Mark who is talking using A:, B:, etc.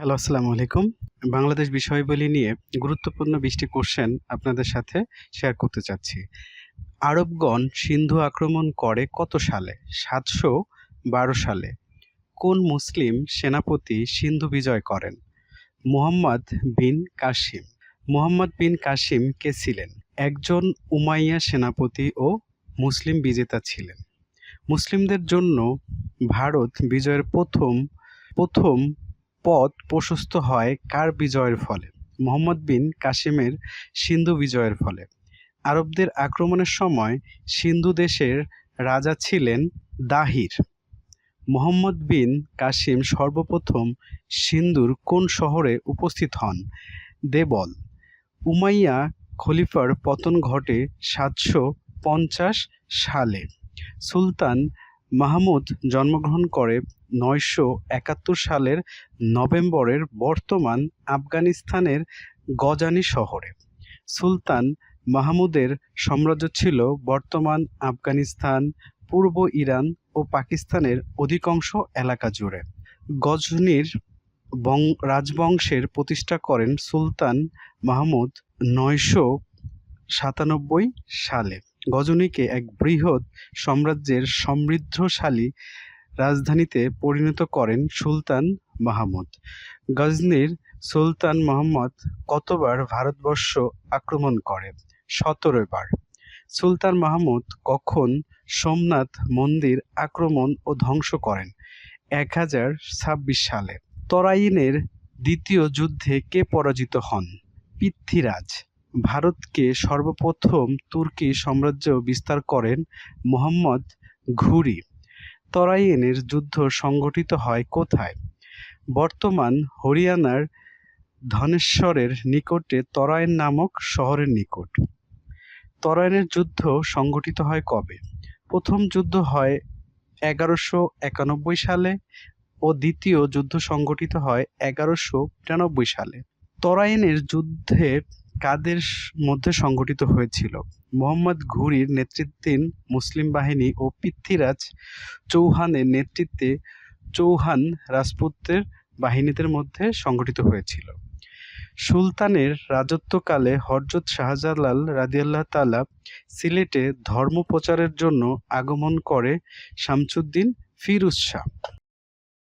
A: Hello, আসসালামু আলাইকুম। বাংলাদেশ বিষয়াবলী নিয়ে গুরুত্বপূর্ণ ২০টি কোশ্চেন আপনাদের সাথে শেয়ার করতে চাচ্ছি। আরবগণ সিন্ধু আক্রমণ করে কত সালে? ৭১২ সালে। কোন মুসলিম সেনাপতি সিন্ধু বিজয় করেন? মুহাম্মদ বিন কাসিম। মুহাম্মদ বিন কাসিম কে ছিলেন? একজন উমাইয়া সেনাপতি ও মুসলিম বিজেতা ছিলেন। মুসলিমদের জন্য ভারত বিজয়ের প্রথম পথ প্রশস্ত হয় কার বিজয়ের ফলে? মুহাম্মদ বিন কাসিমের সিন্ধু বিজয়ের ফলে। আরবদের আক্রমণের সময় সিন্ধু দেশের রাজা ছিলেন দাহির। মুহাম্মদ বিন কাসিম সর্বপ্রথম সিন্ধুর কোন শহরে উপস্থিত হন? দেবল। উমাইয়া খলিফার পতন ঘটে ৭৫০ সালে। সুলতান মাহমুদ জন্মগ্রহণ করে ৯৭১ সালের নভেম্বরের বর্তমান আফগানিস্তানের গজানি শহরে। সুলতান মাহমুদের সাম্রাজ্য ছিল বর্তমান আফগানিস্তান, পূর্ব ইরান ও পাকিস্তানের অধিকাংশ এলাকা জুড়ে। গজনির রাজবংশের প্রতিষ্ঠা করেন সুলতান মাহমুদ ৯৯৭ সালে। গজনিকে এক বৃহৎ সাম্রাজ্যের সমৃদ্ধশালী রাজধানীতে পরিণত করেন সুলতান মাহমুদ। গজনির সুলতান মাহমুদ কতবার ভারতবর্ষ আক্রমণ করে? ১৭ বার। সুলতান মাহমুদ কখন সোমনাথ মন্দির আক্রমণ ও ধ্বংস করেন? ১০২৬ সালে। তরাইনের দ্বিতীয় যুদ্ধে কে পরাজিত হন? পৃথ্বীরাজ। ভারতকে সর্বপ্রথম তুর্কি সাম্রাজ্য বিস্তার করেন মুহাম্মদ ঘুরি। তরাইনের যুদ্ধ সংঘটিত হয় কোথায়? বর্তমান হরিয়ানার ধনেশ্বরের নিকটে তরাইন নামক শহরের নিকট। তরাইনের যুদ্ধ সংঘটিত হয় কবে? প্রথম যুদ্ধ হয় ১১৯১ সালে ও দ্বিতীয় যুদ্ধ সংঘটিত হয় ১১৯৯ সালে। তরাইনের যুদ্ধে কাদের মধ্যে সংঘটিত হয়েছিল? মুহাম্মদ ঘুরির নেতৃত্বাধীন মুসলিম বাহিনী ও পৃথ্বীরাজ চৌহানের নেতৃত্বে চৌহান রাজপুতের বাহিনীদের মধ্যে সংঘটিত হয়েছিল। সুলতানের রাজত্বকালে হযরত শাহজালাল রাদিয়াল্লাহু তাআলা সিলেটে ধর্ম প্রচারের জন্য আগমন করে শামসুদ্দীন ফিরোজ শাহ।